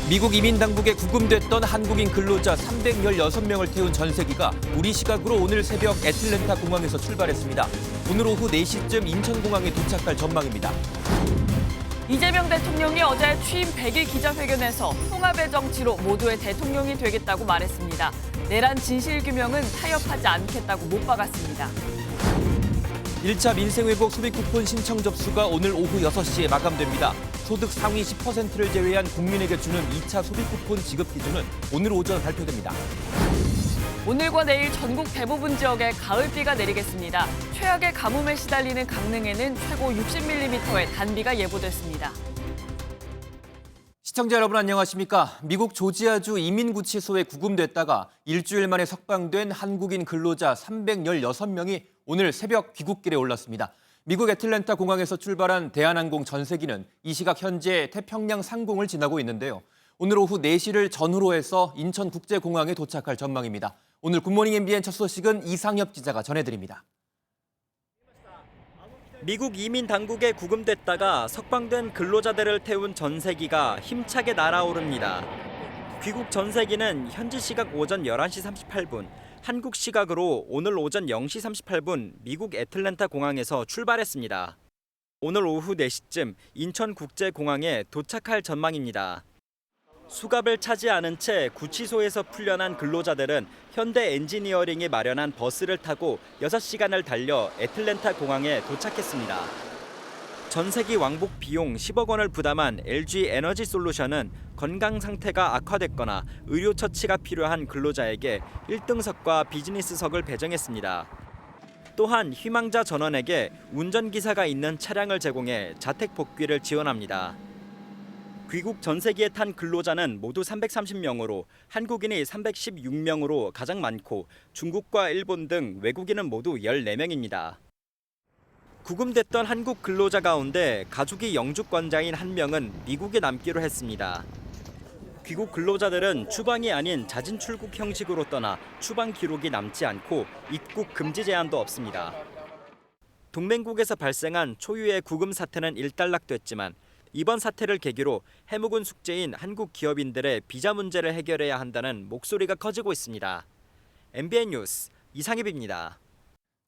미국 이민 당국에 구금됐던 한국인 근로자 316명을 태운 전세기가 우리 시각으로 오늘 새벽 애틀랜타 공항에서 출발했습니다. 오늘 오후 4시쯤 인천공항에 도착할 전망입니다. 이재명 대통령이 어제 취임 100일 기자회견에서 통합의 정치로 모두의 대통령이 되겠다고 말했습니다. 내란 진실규명은 타협하지 않겠다고 못 박았습니다. 1차 민생회복 소비쿠폰 신청 접수가 오늘 오후 6시에 마감됩니다. 소득 상위 10%를 제외한 국민에게 주는 2차 소비쿠폰 지급 기준은 오늘 오전 발표됩니다. 오늘과 내일 전국 대부분 지역에 가을비가 내리겠습니다. 최악의 가뭄에 시달리는 강릉에는 최고 60mm의 단비가 예보됐습니다. 시청자 여러분 안녕하십니까? 미국 조지아주 이민구치소에 구금됐다가 일주일 만에 석방된 한국인 근로자 316명이 오늘 새벽 귀국길에 올랐습니다. 미국 애틀랜타 공항에서 출발한 대한항공 전세기는 이 시각 현재 태평양 상공을 지나고 있는데요. 오늘 오후 4시를 전후로 해서 인천국제공항에 도착할 전망입니다. 오늘 굿모닝 MBN 첫 소식은 이상엽 기자가 전해드립니다. 미국 이민 당국에 구금됐다가 석방된 근로자들을 태운 전세기가 힘차게 날아오릅니다. 귀국 전세기는 현지 시각 오전 11시 38분, 한국 시각으로 오늘 오전 0시 38분 미국 애틀랜타 공항에서 출발했습니다. 오늘 오후 4시쯤 인천국제공항에 도착할 전망입니다. 수갑을 차지 않은 채 구치소에서 풀려난 근로자들은 현대 엔지니어링이 마련한 버스를 타고 6시간을 달려 애틀랜타 공항에 도착했습니다. 전세기 왕복 비용 10억 원을 부담한 LG 에너지 솔루션은 건강 상태가 악화됐거나 의료 처치가 필요한 근로자에게 1등석과 비즈니스석을 배정했습니다. 또한 희망자 전원에게 운전기사가 있는 차량을 제공해 자택 복귀를 지원합니다. 귀국 전세기에 탄 근로자는 모두 330명으로 한국인이 316명으로 가장 많고 중국과 일본 등 외국인은 모두 14명입니다. 구금됐던 한국 근로자 가운데 가족이 영주권자인 1명은 미국에 남기로 했습니다. 귀국 근로자들은 추방이 아닌 자진 출국 형식으로 떠나 추방 기록이 남지 않고 입국 금지 제한도 없습니다. 동맹국에서 발생한 초유의 구금 사태는 일단락됐지만 이번 사태를 계기로 해묵은 숙제인 한국 기업인들의 비자 문제를 해결해야 한다는 목소리가 커지고 있습니다. MBN 뉴스 이상엽입니다.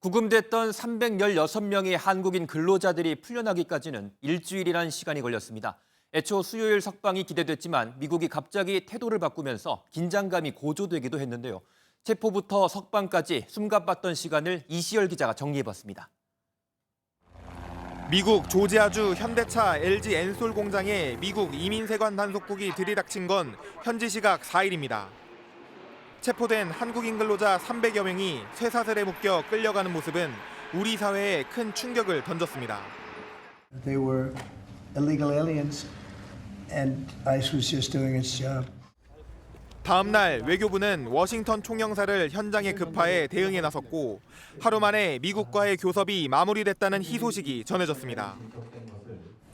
구금됐던 316명의 한국인 근로자들이 풀려나기까지는 일주일이란 시간이 걸렸습니다. 애초 수요일 석방이 기대됐지만 미국이 갑자기 태도를 바꾸면서 긴장감이 고조되기도 했는데요. 체포부터 석방까지 숨가빴던 시간을 이시열 기자가 정리해봤습니다. 미국 조지아주 현대차 LG 엔솔 공장에 미국 이민세관 단속국이 들이닥친 건 현지 시각 4일입니다. 체포된 한국인 근로자 300여 명이 쇠사슬에 묶여 끌려가는 모습은 우리 사회에 큰 충격을 던졌습니다. They were illegal aliens and ICE was just doing its job. 다음 날 외교부는 워싱턴 총영사를 현장에 급파해 대응에 나섰고 하루 만에 미국과의 교섭이 마무리됐다는 희소식이 전해졌습니다.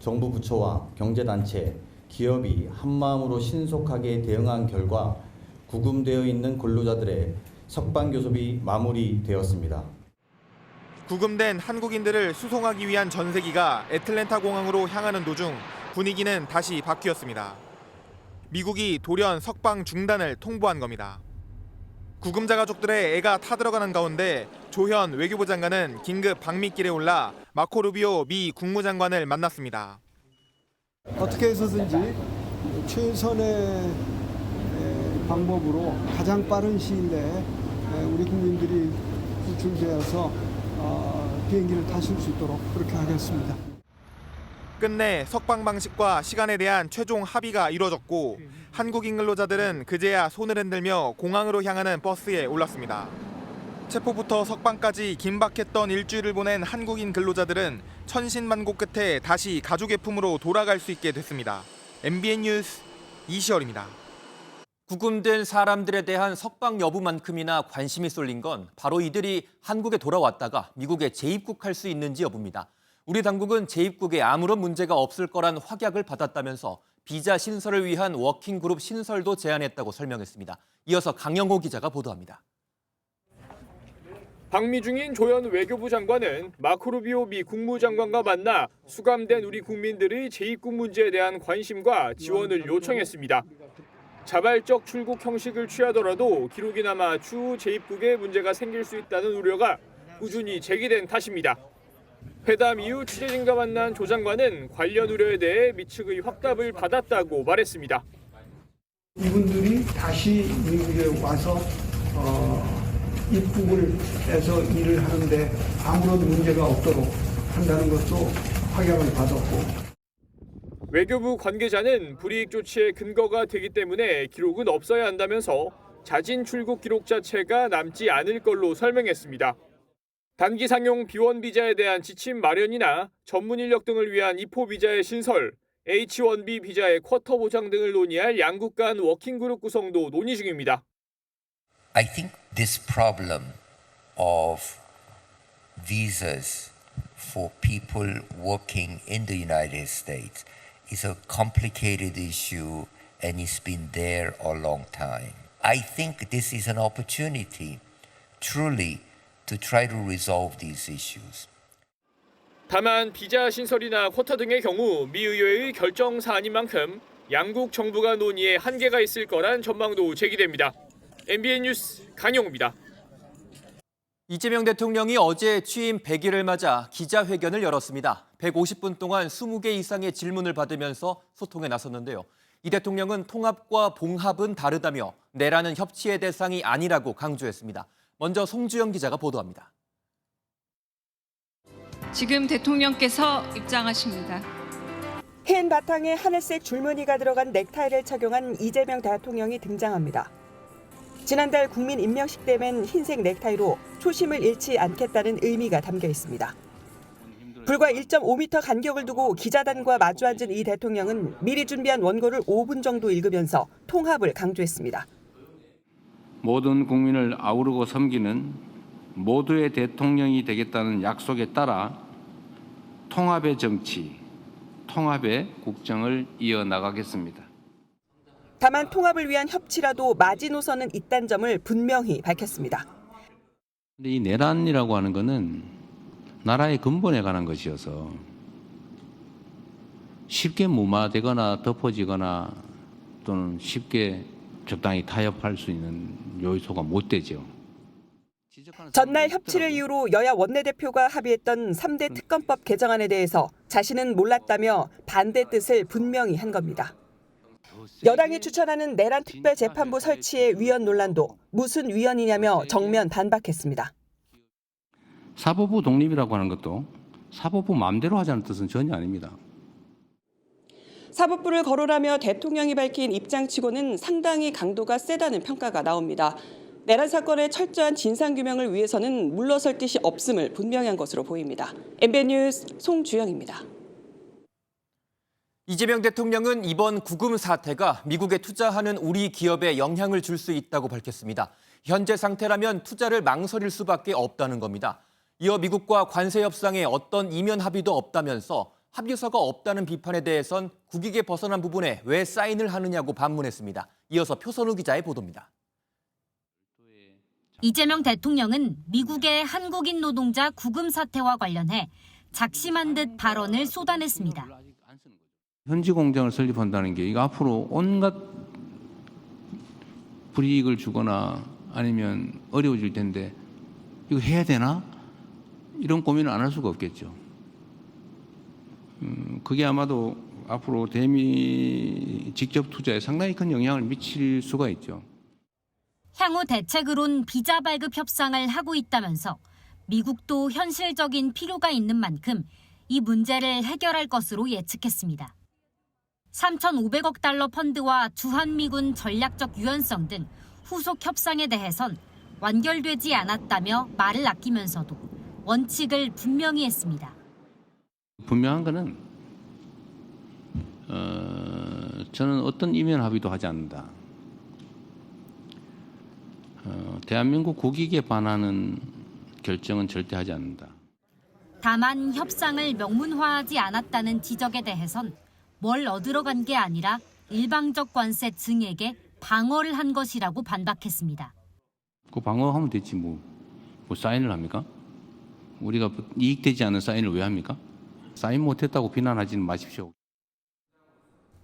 정부 부처와 경제단체, 기업이 한마음으로 신속하게 대응한 결과 구금되어 있는 근로자들의 석방 교섭이 마무리되었습니다. 구금된 한국인들을 수송하기 위한 전세기가 애틀랜타 공항으로 향하는 도중 분위기는 다시 바뀌었습니다. 미국이 돌연 석방 중단을 통보한 겁니다. 구금자 가족들의 애가 타들어가는 가운데 조현 외교부 장관은 긴급 방미길에 올라 마코 루비오 미 국무장관을 만났습니다. 어떻게 해서든지 최선의 방법으로 가장 빠른 시일 내에 우리 국민들이 구출되어서 비행기를 타실 수 있도록 그렇게 하겠습니다. 끝내 석방 방식과 시간에 대한 최종 합의가 이루어졌고 한국인 근로자들은 그제야 손을 흔들며 공항으로 향하는 버스에 올랐습니다. 체포부터 석방까지 긴박했던 일주일을 보낸 한국인 근로자들은 천신만고 끝에 다시 가족의 품으로 돌아갈 수 있게 됐습니다. MBN 뉴스 이시열입니다. 구금된 사람들에 대한 석방 여부만큼이나 관심이 쏠린 건 바로 이들이 한국에 돌아왔다가 미국에 재입국할 수 있는지 여부입니다. 우리 당국은 재입국에 아무런 문제가 없을 거란 확약을 받았다면서 비자 신설을 위한 워킹그룹 신설도 제안했다고 설명했습니다. 이어서 강영호 기자가 보도합니다. 방미 중인 조현 외교부 장관은 마코 루비오 미 국무장관과 만나 수감된 우리 국민들의 재입국 문제에 대한 관심과 지원을 요청했습니다. 자발적 출국 형식을 취하더라도 기록이 남아 추후 재입국에 문제가 생길 수 있다는 우려가 꾸준히 제기된 탓입니다. 회담 이후 취재진과 만난 조 장관은 관련 우려에 대해 미 측의 확답을 받았다고 말했습니다. 이분들이 다시 미국에 와서 입국을 해서 일을 하는데 아무런 문제가 없도록 한다는 것도 확인을 받았고. 외교부 관계자는 불이익 조치의 근거가 되기 때문에 기록은 없어야 한다면서 자진 출국 기록 자체가 남지 않을 걸로 설명했습니다. 단기 상용 B1 비자에 대한 지침 마련이나 전문 인력 등을 위한 이포 비자의 신설, H1B 비자의 쿼터 보장 등을 논의할 양국 간 워킹그룹 구성도 논의 중입니다. I think this problem of visas for people working in the United States is a complicated issue and it's been there a long time. I think this is an opportunity truly to try to resolve these issues. 다만 비자 신설이나 쿼터 등의 경우 미 의회의 결정 사안인 만큼 양국 정부가 논의에 한계가 있을 거란 전망도 제기됩니다. MBN 뉴스 강영우입니다. 이재명 대통령이 어제 취임 100일을 맞아 기자회견을 열었습니다. 150분 동안 20개 이상의 질문을 받으면서 소통에 나섰는데요. 이 대통령은 통합과 봉합은 다르다며 내라는 협치의 대상이 아니라고 강조했습니다. 먼저 송주영 기자가 보도합니다. 지금 대통령께서 입장하십니다. 흰 바탕에 하늘색 줄무늬가 들어간 넥타이를 착용한 이재명 대통령이 등장합니다. 지난달 국민 임명식 때 맨 흰색 넥타이로 초심을 잃지 않겠다는 의미가 담겨 있습니다. 불과 1.5m 간격을 두고 기자단과 마주 앉은 이 대통령은 미리 준비한 원고를 5분 정도 읽으면서 통합을 강조했습니다. 모든 국민을 아우르고 섬기는 모두의 대통령이 되겠다는 약속에 따라 통합의 정치, 통합의 국정을 이어나가겠습니다. 다만 통합을 위한 협치라도 마지노선은 있다는 점을 분명히 밝혔습니다. 근데 이 내란이라고 하는 것은 나라의 근본에 관한 것이어서 쉽게 무마되거나 덮어지거나 또는 쉽게 적당히 타협할 수 있는 요소가 못 되죠. 전날 협치를 이유로 여야 원내대표가 합의했던 3대 특검법 개정안에 대해서 자신은 몰랐다며 반대 뜻을 분명히 한 겁니다. 여당이 추천하는 내란 특별재판부 설치의 위헌 논란도 무슨 위헌이냐며 정면 반박했습니다. 사법부 독립이라고 하는 것도 사법부 마음대로 하자는 뜻은 전혀 아닙니다. 사법부를 거론하며 대통령이 밝힌 입장치고는 상당히 강도가 세다는 평가가 나옵니다. 내란 사건의 철저한 진상규명을 위해서는 물러설 뜻이 없음을 분명히 한 것으로 보입니다. MBN 뉴스 송주영입니다. 이재명 대통령은 이번 구금 사태가 미국에 투자하는 우리 기업에 영향을 줄 수 있다고 밝혔습니다. 현재 상태라면 투자를 망설일 수밖에 없다는 겁니다. 이어 미국과 관세 협상에 어떤 이면 합의도 없다면서 합의서가 없다는 비판에 대해선 국익에 벗어난 부분에 왜 사인을 하느냐고 반문했습니다. 이어서 표선우 기자의 보도입니다. 이재명 대통령은 미국의 한국인 노동자 구금 사태와 관련해 작심한 듯 발언을 쏟아냈습니다. 현지 공장을 설립한다는 게 이거 앞으로 온갖 불이익을 주거나 아니면 어려워질 텐데 이거 해야 되나? 이런 고민을 안 할 수가 없겠죠. 그게 아마도 앞으로 대미 직접 투자에 상당히 큰 영향을 미칠 수가 있죠. 향후 대책으론 비자 발급 협상을 하고 있다면서 미국도 현실적인 필요가 있는 만큼 이 문제를 해결할 것으로 예측했습니다. 3,500억 달러 펀드와 주한미군 전략적 유연성 등 후속 협상에 대해선 완결되지 않았다며 말을 아끼면서도 원칙을 분명히 했습니다. 분명한 거는 저는 어떤 이면 합의도 하지 않는다. 대한민국 국익에 반하는 결정은 절대 하지 않는다. 다만 협상을 명문화하지 않았다는 지적에 대해선 뭘 얻으러 간 게 아니라 일방적 관세 증액에 방어를 한 것이라고 반박했습니다. 그 방어하면 됐지 뭐. 뭐 사인을 합니까? 우리가 이익되지 않는 사인을 왜 합니까? 사인 못했다고 비난하지는 마십시오.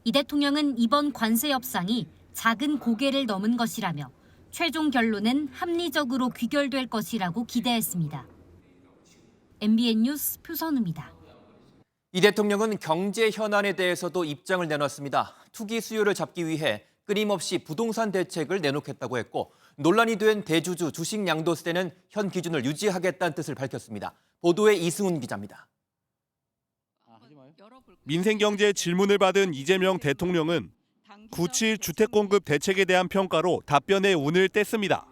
이 대통령은 이번 관세 협상이 작은 고개를 넘은 것이라며 최종 결론은 합리적으로 귀결될 것이라고 기대했습니다. MBN 뉴스 표선우입니다. 이 대통령은 경제 현안에 대해서도 입장을 내놨습니다. 투기 수요를 잡기 위해 끊임없이 부동산 대책을 내놓겠다고 했고 논란이 된 대주주 주식 양도세는 현 기준을 유지하겠다는 뜻을 밝혔습니다. 보도에 이승훈 기자입니다. 민생경제 질문을 받은 이재명 대통령은 9.7 주택공급 대책에 대한 평가로 답변의 운을 뗐습니다.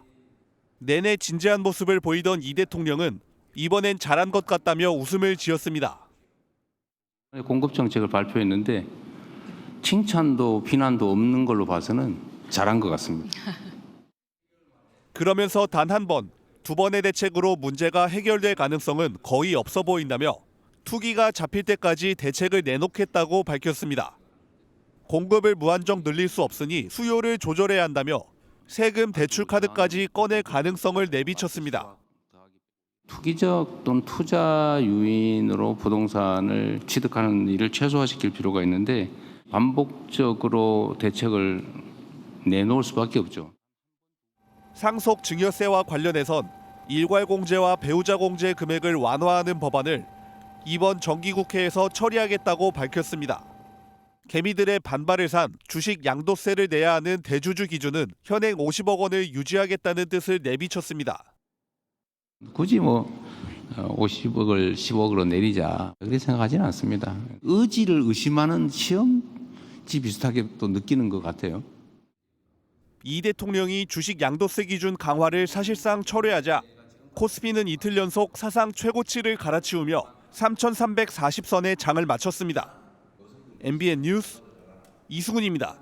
내내 진지한 모습을 보이던 이 대통령은 이번엔 잘한 것 같다며 웃음을 지었습니다. 공급 정책을 발표했는데 칭찬도 비난도 없는 걸로 봐서는 잘한 것 같습니다. 그러면서 단 한 번, 두 번의 대책으로 문제가 해결될 가능성은 거의 없어 보인다며 투기가 잡힐 때까지 대책을 내놓겠다고 밝혔습니다. 공급을 무한정 늘릴 수 없으니 수요를 조절해야 한다며 세금 대출 카드까지 꺼낼 가능성을 내비쳤습니다. 투기적 또는 투자 유인으로 부동산을 취득하는 일을 최소화시킬 필요가 있는데 반복적으로 대책을 내놓을 수밖에 없죠. 상속 증여세와 관련해선 일괄 공제와 배우자 공제 금액을 완화하는 법안을 이번 정기국회에서 처리하겠다고 밝혔습니다. 개미들의 반발을 산 주식 양도세를 내야 하는 대주주 기준은 현행 50억 원을 유지하겠다는 뜻을 내비쳤습니다. 굳이 50억을 10억으로 내리자 그렇게 생각하지는 않습니다. 의지를 의심하는 시험지 비슷하게 또 느끼는 것 같아요. 이 대통령이 주식 양도세 기준 강화를 사실상 철회하자 코스피는 이틀 연속 사상 최고치를 갈아치우며 3,340선에 장을 마쳤습니다. MBN 뉴스 이승훈입니다.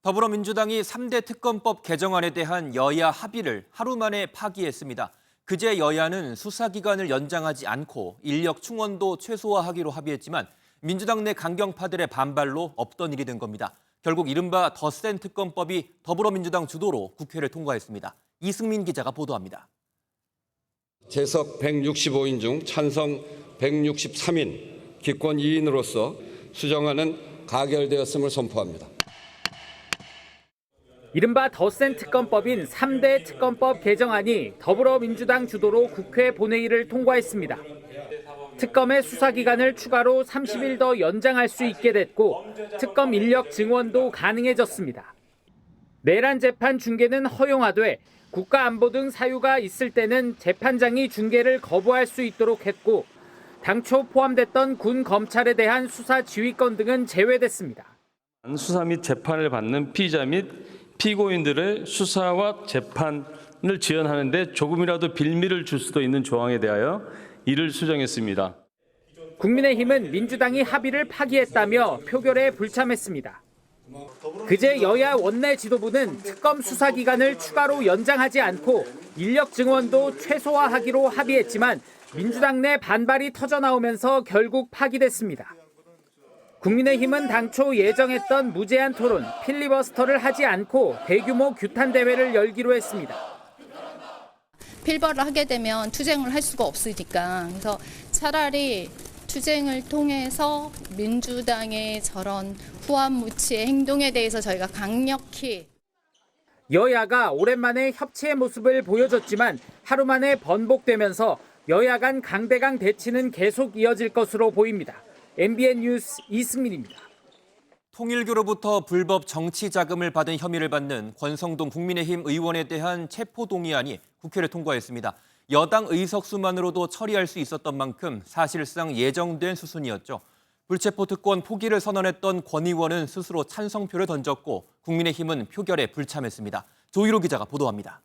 더불어민주당이 3대 특검법 개정안에 대한 여야 합의를 하루 만에 파기했습니다. 그제 여야는 수사기간을 연장하지 않고 인력 충원도 최소화하기로 합의했지만 민주당 내 강경파들의 반발로 없던 일이 된 겁니다. 결국 이른바 더 센 특검법이 더불어민주당 주도로 국회를 통과했습니다. 이승민 기자가 보도합니다. 재석 165인 중 찬성 163인 기권 2인으로서 수정안은 가결되었음을 선포합니다. 이른바 더 센 특검법인 3대 특검법 개정안이 더불어민주당 주도로 국회 본회의를 통과했습니다. 특검의 수사기간을 추가로 30일 더 연장할 수 있게 됐고 특검 인력 증원도 가능해졌습니다. 내란 재판 중계는 허용하되 국가안보 등 사유가 있을 때는 재판장이 중계를 거부할 수 있도록 했고 당초 포함됐던 군 검찰에 대한 수사 지휘권 등은 제외됐습니다. 수사 및 재판을 받는 피의자 및 피고인들의 수사와 재판을 지연하는 데 조금이라도 빌미를 줄 수도 있는 조항에 대하여 이를 수정했습니다. 국민의힘은 민주당이 합의를 파기했다며 표결에 불참했습니다. 그제 여야 원내 지도부는 특검 수사 기간을 추가로 연장하지 않고 인력 증원도 최소화하기로 합의했지만 민주당 내 반발이 터져나오면서 결국 파기됐습니다. 국민의힘은 당초 예정했던 무제한 토론, 필리버스터를 하지 않고 대규모 규탄 대회를 열기로 했습니다. 필버를 하게 되면 투쟁을 할 수가 없으니까 그래서 차라리 투쟁을 통해서 민주당의 저런 후한무치의 행동에 대해서 저희가 강력히 여야가 오랜만에 협치의 모습을 보여줬지만 하루 만에 번복되면서 여야 간 강대강 대치는 계속 이어질 것으로 보입니다. MBN 뉴스 이승민입니다. 통일교로부터 불법 정치 자금을 받은 혐의를 받는 권성동 국민의힘 의원에 대한 체포동의안이 국회를 통과했습니다. 여당 의석수만으로도 처리할 수 있었던 만큼 사실상 예정된 수순이었죠. 불체포 특권 포기를 선언했던 권 의원은 스스로 찬성표를 던졌고 국민의힘은 표결에 불참했습니다. 조희로 기자가 보도합니다.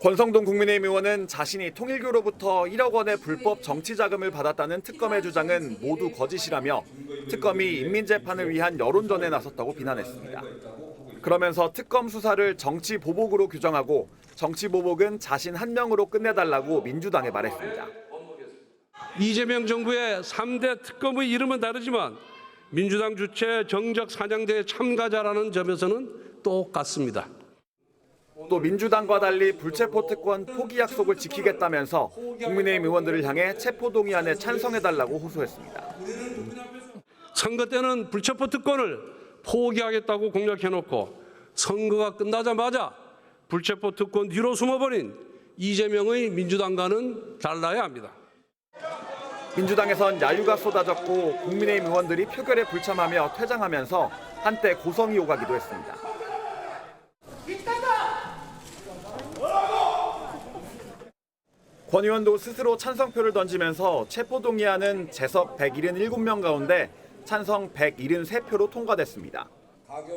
권성동 국민의힘 의원은 자신이 통일교로부터 1억 원의 불법 정치 자금을 받았다는 특검의 주장은 모두 거짓이라며 특검이 인민재판을 위한 여론전에 나섰다고 비난했습니다. 그러면서 특검 수사를 정치 보복으로 규정하고 정치 보복은 자신 한 명으로 끝내달라고 민주당에 말했습니다. 이재명 정부의 3대 특검의 이름은 다르지만 민주당 주최 정적 사냥제의 참가자라는 점에서는 똑같습니다. 또 민주당과 달리 불체포 특권 포기 약속을 지키겠다면서 국민의힘 의원들을 향해 체포동의안에 찬성해달라고 호소했습니다. 선거 때는 불체포 특권을 포기하겠다고 공약해놓고 선거가 끝나자마자 불체포 특권 뒤로 숨어버린 이재명의 민주당과는 달라야 합니다. 민주당에선 야유가 쏟아졌고 국민의힘 의원들이 표결에 불참하며 퇴장하면서 한때 고성이 오가기도 했습니다. 권 의원도 스스로 찬성표를 던지면서 체포동의안은 재석 177명 가운데 찬성 173표로 통과됐습니다.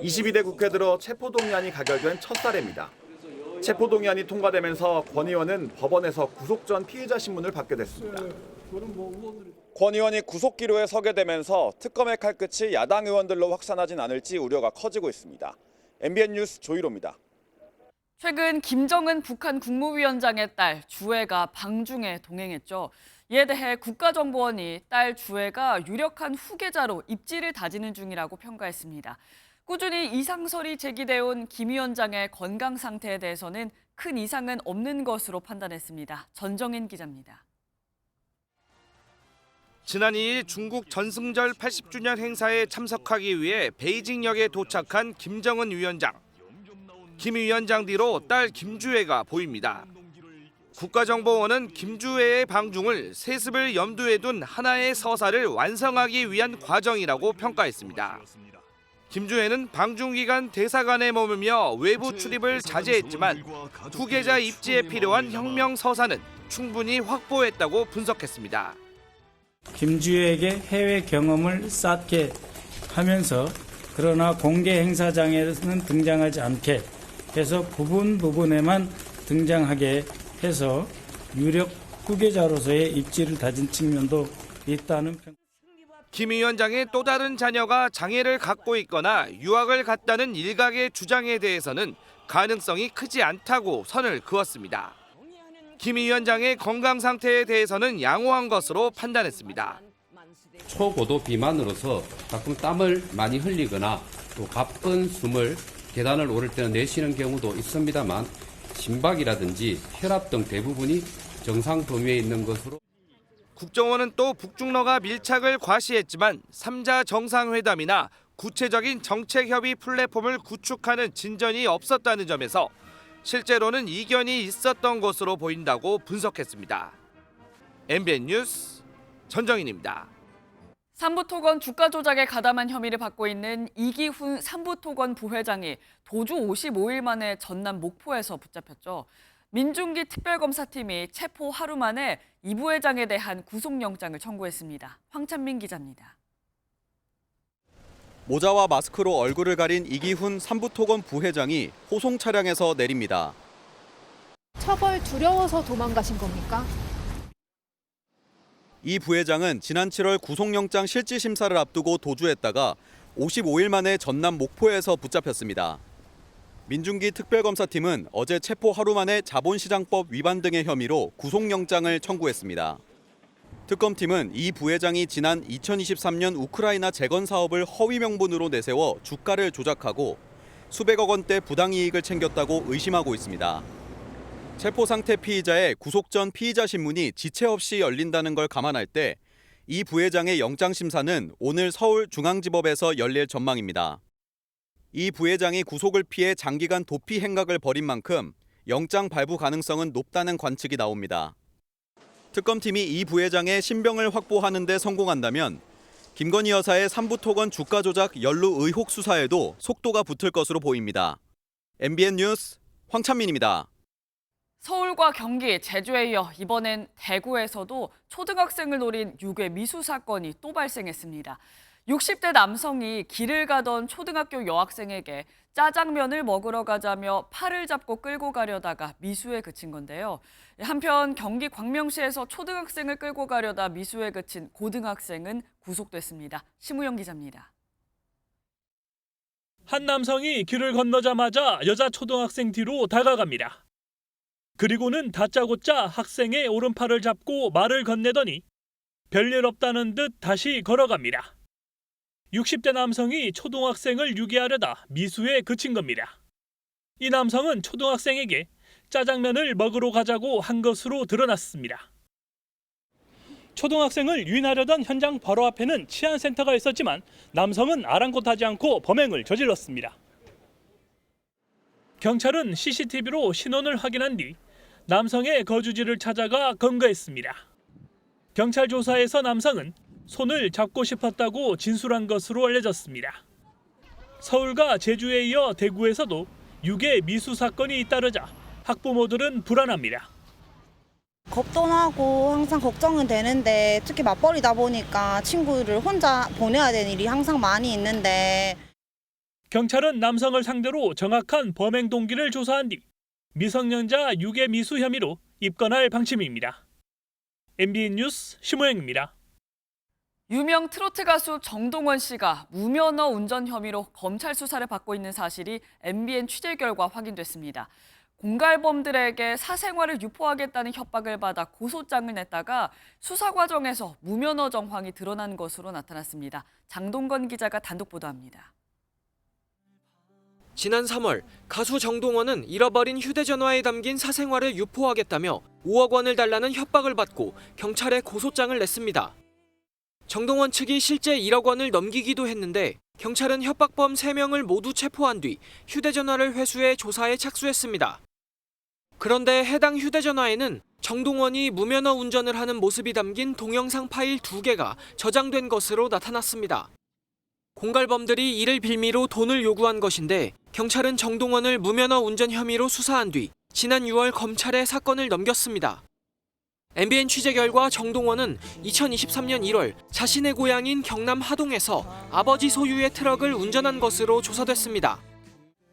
22대 국회 들어 체포동의안이 가결된 첫 사례입니다. 체포동의안이 통과되면서 권 의원은 법원에서 구속 전 피의자 신문을 받게 됐습니다. 권 의원이 구속기로에 서게 되면서 특검의 칼끝이 야당 의원들로 확산하진 않을지 우려가 커지고 있습니다. MBN 뉴스 조희로입니다. 최근 김정은 북한 국무위원장의 딸 주애가 방중에 동행했죠. 이에 대해 국가정보원이 딸 주애가 유력한 후계자로 입지를 다지는 중이라고 평가했습니다. 꾸준히 이상설이 제기돼온 김 위원장의 건강 상태에 대해서는 큰 이상은 없는 것으로 판단했습니다. 전정인 기자입니다. 지난 2일 중국 전승절 80주년 행사에 참석하기 위해 베이징역에 도착한 김정은 위원장. 김 위원장 뒤로 딸 김주애가 보입니다. 국가정보원은 김주애의 방중을 세습을 염두에 둔 하나의 서사를 완성하기 위한 과정이라고 평가했습니다. 김주애는 방중 기간 대사관에 머물며 외부 출입을 자제했지만 후계자 입지에 필요한 혁명 서사는 충분히 확보했다고 분석했습니다. 김주애에게 해외 경험을 쌓게 하면서 그러나 공개 행사장에서는 등장하지 않게 해서 부분에만 등장하게 해서 유력 후계자로서의 입지를 다진 측면도 있다는 평. 김 위원장의 또 다른 자녀가 장애를 갖고 있거나 유학을 갔다는 일각의 주장에 대해서는 가능성이 크지 않다고 선을 그었습니다. 김 위원장의 건강 상태에 대해서는 양호한 것으로 판단했습니다. 초고도 비만으로서 가끔 땀을 많이 흘리거나 또 가쁜 숨을 계단을 오를 때는 내쉬는 경우도 있습니다만 심박이라든지 혈압 등 대부분이 정상 범위에 있는 것으로. 국정원은 또 북중러가 밀착을 과시했지만 3자 정상회담이나 구체적인 정책협의 플랫폼을 구축하는 진전이 없었다는 점에서 실제로는 이견이 있었던 것으로 보인다고 분석했습니다. MBN 뉴스 전정인입니다. 삼부토건 주가 조작에 가담한 혐의를 받고 있는 이기훈 삼부토건 부회장이 도주 55일 만에 전남 목포에서 붙잡혔죠. 민중기 특별검사팀이 체포 하루 만에 이 부회장에 대한 구속영장을 청구했습니다. 황찬민 기자입니다. 모자와 마스크로 얼굴을 가린 이기훈 삼부토건 부회장이 호송 차량에서 내립니다. 처벌 두려워서 도망가신 겁니까? 이 부회장은 지난 7월 구속영장 실질심사를 앞두고 도주했다가 55일 만에 전남 목포에서 붙잡혔습니다. 민중기 특별검사팀은 어제 체포 하루 만에 자본시장법 위반 등의 혐의로 구속영장을 청구했습니다. 특검팀은 이 부회장이 지난 2023년 우크라이나 재건 사업을 허위 명분으로 내세워 주가를 조작하고 수백억 원대 부당이익을 챙겼다고 의심하고 있습니다. 체포 상태 피의자의 구속 전 피의자 신문이 지체 없이 열린다는 걸 감안할 때 이 부회장의 영장 심사는 오늘 서울중앙지법에서 열릴 전망입니다. 이 부회장이 구속을 피해 장기간 도피 행각을 벌인 만큼 영장 발부 가능성은 높다는 관측이 나옵니다. 특검팀이 이 부회장의 신병을 확보하는 데 성공한다면 김건희 여사의 삼부토건 주가 조작 연루 의혹 수사에도 속도가 붙을 것으로 보입니다. MBN 뉴스 황찬민입니다. 서울과 경기, 제주에 이어 이번엔 대구에서도 초등학생을 노린 유괴 미수 사건이 또 발생했습니다. 60대 남성이 길을 가던 초등학교 여학생에게 짜장면을 먹으러 가자며 팔을 잡고 끌고 가려다가 미수에 그친 건데요. 한편 경기 광명시에서 초등학생을 끌고 가려다 미수에 그친 고등학생은 구속됐습니다. 심우영 기자입니다. 한 남성이 길을 건너자마자 여자 초등학생 뒤로 다가갑니다. 그리고는 다짜고짜 학생의 오른팔을 잡고 말을 건네더니 별일 없다는 듯 다시 걸어갑니다. 60대 남성이 초등학생을 유괴하려다 미수에 그친 겁니다. 이 남성은 초등학생에게 짜장면을 먹으러 가자고 한 것으로 드러났습니다. 초등학생을 유인하려던 현장 바로 앞에는 치안센터가 있었지만 남성은 아랑곳하지 않고 범행을 저질렀습니다. 경찰은 CCTV로 신원을 확인한 뒤 남성의 거주지를 찾아가 검거했습니다. 경찰 조사에서 남성은 손을 잡고 싶었다고 진술한 것으로 알려졌습니다. 서울과 제주에 이어 대구에서도 유괴 미수 사건이 잇따르자 학부모들은 불안합니다. 겁도 나고 항상 걱정은 되는데 특히 맞벌이다 보니까 친구를 혼자 보내야 되는 일이 항상 많이 있는데 경찰은 남성을 상대로 정확한 범행 동기를 조사한 뒤 미성년자 유괴 미수 혐의로 입건할 방침입니다. MBN 뉴스 심호영입니다. 유명 트로트 가수 정동원 씨가 무면허 운전 혐의로 검찰 수사를 받고 있는 사실이 MBN 취재 결과 확인됐습니다. 공갈범들에게 사생활을 유포하겠다는 협박을 받아 고소장을 냈다가 수사 과정에서 무면허 정황이 드러난 것으로 나타났습니다. 장동건 기자가 단독 보도합니다. 지난 3월 가수 정동원은 잃어버린 휴대전화에 담긴 사생활을 유포하겠다며 5억 원을 달라는 협박을 받고 경찰에 고소장을 냈습니다. 정동원 측이 실제 1억 원을 넘기기도 했는데 경찰은 협박범 3명을 모두 체포한 뒤 휴대전화를 회수해 조사에 착수했습니다. 그런데 해당 휴대전화에는 정동원이 무면허 운전을 하는 모습이 담긴 동영상 파일 2개가 저장된 것으로 나타났습니다. 공갈범들이 이를 빌미로 돈을 요구한 것인데 경찰은 정동원을 무면허 운전 혐의로 수사한 뒤 지난 6월 검찰에 사건을 넘겼습니다. MBN 취재 결과 정동원은 2023년 1월 자신의 고향인 경남 하동에서 아버지 소유의 트럭을 운전한 것으로 조사됐습니다.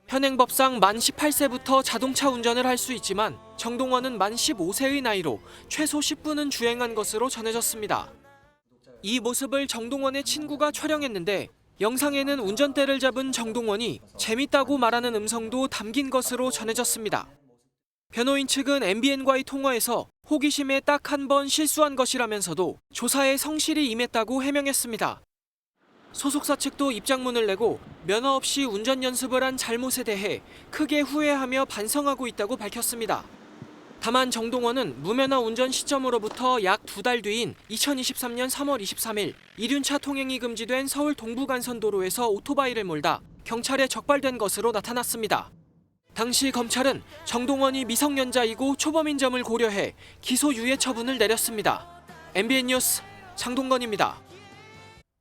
현행법상 만 18세부터 자동차 운전을 할 수 있지만 정동원은 만 15세의 나이로 최소 10분은 주행한 것으로 전해졌습니다. 이 모습을 정동원의 친구가 촬영했는데 영상에는 운전대를 잡은 정동원이 재밌다고 말하는 음성도 담긴 것으로 전해졌습니다. 변호인 측은 MBN과의 통화에서 호기심에 딱 한 번 실수한 것이라면서도 조사에 성실히 임했다고 해명했습니다. 소속사 측도 입장문을 내고 면허 없이 운전 연습을 한 잘못에 대해 크게 후회하며 반성하고 있다고 밝혔습니다. 다만 정동원은 무면허 운전 시점으로부터 약 2달 뒤인 2023년 3월 23일 이륜차 통행이 금지된 서울 동부간선도로에서 오토바이를 몰다 경찰에 적발된 것으로 나타났습니다. 당시 검찰은 정동원이 미성년자이고 초범인 점을 고려해 기소 유예 처분을 내렸습니다. MBN 뉴스 장동건입니다.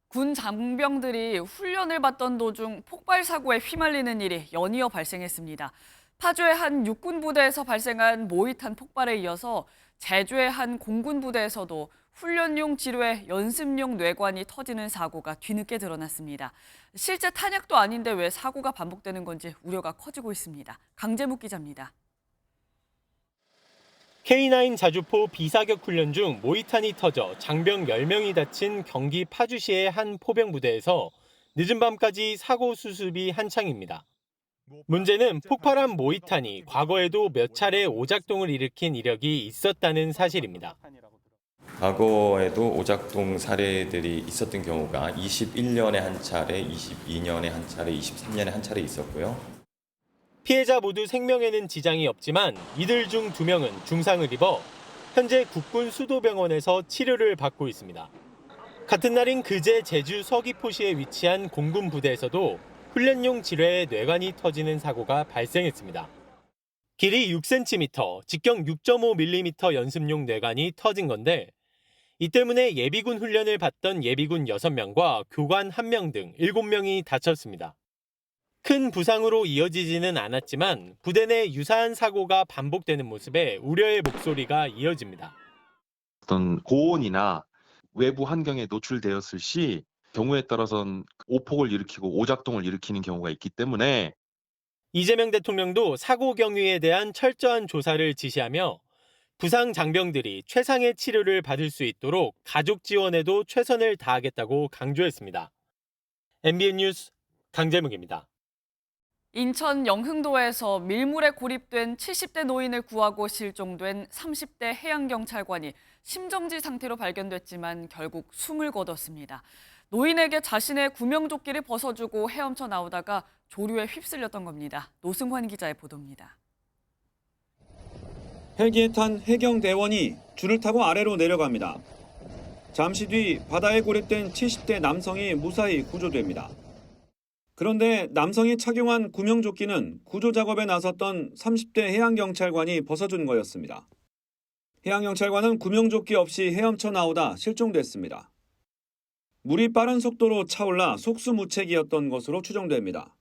군 장병들이 훈련을 받던 도중 폭발 사고에 휘말리는 일이 연이어 발생했습니다. 파주의 한 육군 부대에서 발생한 모의탄 폭발에 이어서 제주의 한 공군 부대에서도 훈련용 지뢰 연습용 뇌관이 터지는 사고가 뒤늦게 드러났습니다. 실제 탄약도 아닌데 왜 사고가 반복되는 건지 우려가 커지고 있습니다. 강재묵 기자입니다. K9 자주포 비사격 훈련 중 모의탄이 터져 장병 10명이 다친 경기 파주시의 한 포병부대에서 늦은 밤까지 사고 수습이 한창입니다. 문제는 폭발한 모의탄이 과거에도 몇 차례 오작동을 일으킨 이력이 있었다는 사실입니다. 과거에도 오작동 사례들이 있었던 경우가 21년에 한 차례, 22년에 한 차례, 23년에 한 차례 있었고요. 피해자 모두 생명에는 지장이 없지만 이들 중 2명은 중상을 입어 현재 국군 수도병원에서 치료를 받고 있습니다. 같은 날인 그제 제주 서귀포시에 위치한 공군 부대에서도 훈련용 지뢰에 뇌관이 터지는 사고가 발생했습니다. 길이 6cm, 직경 6.5mm 연습용 뇌관이 터진 건데 이 때문에 예비군 훈련을 받던 예비군 6명과 교관 1명 등 7명이 다쳤습니다. 큰 부상으로 이어지지는 않았지만 부대 내 유사한 사고가 반복되는 모습에 우려의 목소리가 이어집니다. 어떤 고온이나 외부 환경에 노출되었을 시 경우에 따라서는 오폭을 일으키고 오작동을 일으키는 경우가 있기 때문에 이재명 대통령도 사고 경위에 대한 철저한 조사를 지시하며 부상 장병들이 최상의 치료를 받을 수 있도록 가족 지원에도 최선을 다하겠다고 강조했습니다. MBN 뉴스 강재묵입니다. 인천 영흥도에서 밀물에 고립된 70대 노인을 구하고 실종된 30대 해양경찰관이 심정지 상태로 발견됐지만 결국 숨을 거뒀습니다. 노인에게 자신의 구명조끼를 벗어주고 헤엄쳐 나오다가 조류에 휩쓸렸던 겁니다. 노승환 기자의 보도입니다. 헬기에 탄 해경대원이 줄을 타고 아래로 내려갑니다. 잠시 뒤 바다에 고립된 70대 남성이 무사히 구조됩니다. 그런데 남성이 착용한 구명조끼는 구조 작업에 나섰던 30대 해양경찰관이 벗어준 거였습니다. 해양경찰관은 구명조끼 없이 헤엄쳐 나오다 실종됐습니다. 물이 빠른 속도로 차올라 속수무책이었던 것으로 추정됩니다.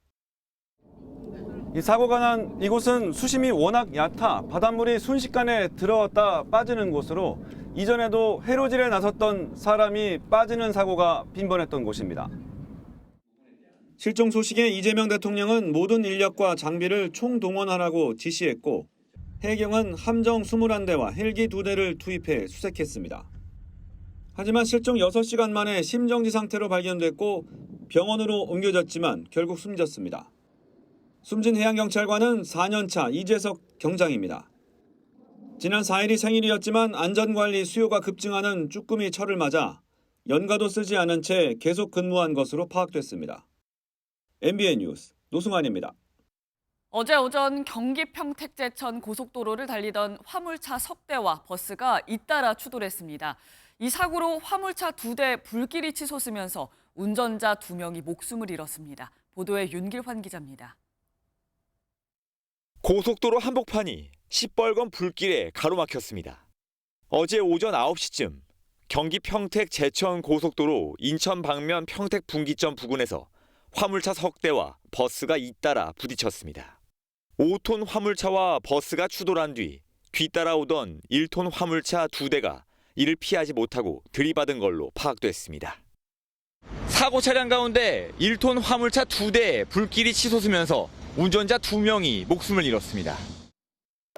이 사고가 난 이곳은 수심이 워낙 얕아 바닷물이 순식간에 들어왔다 빠지는 곳으로 이전에도 해로질에 나섰던 사람이 빠지는 사고가 빈번했던 곳입니다. 실종 소식에 이재명 대통령은 모든 인력과 장비를 총동원하라고 지시했고 해경은 함정 21대와 헬기 2대를 투입해 수색했습니다. 하지만 실종 6시간 만에 심정지 상태로 발견됐고 병원으로 옮겨졌지만 결국 숨졌습니다. 숨진 해양경찰관은 4년차 이재석 경장입니다. 지난 4일이 생일이었지만 안전관리 수요가 급증하는 쭈꾸미 철을 맞아 연가도 쓰지 않은 채 계속 근무한 것으로 파악됐습니다. MBN 뉴스 노승환입니다. 어제 오전 경기 평택제천 고속도로를 달리던 화물차 석대와 버스가 잇따라 추돌했습니다. 이 사고로 화물차 2대 불길이 치솟으면서 운전자 2명이 목숨을 잃었습니다. 보도에 윤길환 기자입니다. 고속도로 한복판이 시뻘건 불길에 가로막혔습니다. 어제 오전 9시쯤 경기 평택 제천 고속도로 인천 방면 평택 분기점 부근에서 화물차 석대와 버스가 잇따라 부딪혔습니다. 5톤 화물차와 버스가 추돌한 뒤 뒤따라오던 1톤 화물차 2대가 이를 피하지 못하고 들이받은 걸로 파악됐습니다. 사고 차량 가운데 1톤 화물차 2대에 불길이 치솟으면서 운전자 2명이 목숨을 잃었습니다.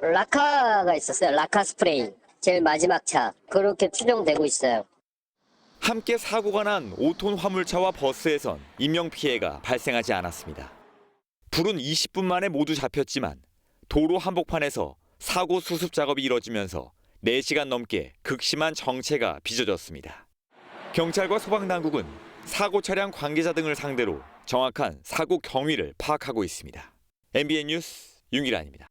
라카가 있었어요. 라카 스프레이. 제일 마지막 차. 그렇게 추정되고 있어요. 함께 사고가 난 5톤 화물차와 버스에선 인명피해가 발생하지 않았습니다. 불은 20분 만에 모두 잡혔지만 도로 한복판에서 사고 수습 작업이 이뤄지면서 4시간 넘게 극심한 정체가 빚어졌습니다. 경찰과 소방당국은 사고 차량 관계자 등을 상대로 정확한 사고 경위를 파악하고 있습니다. MBN 뉴스 윤기란입니다.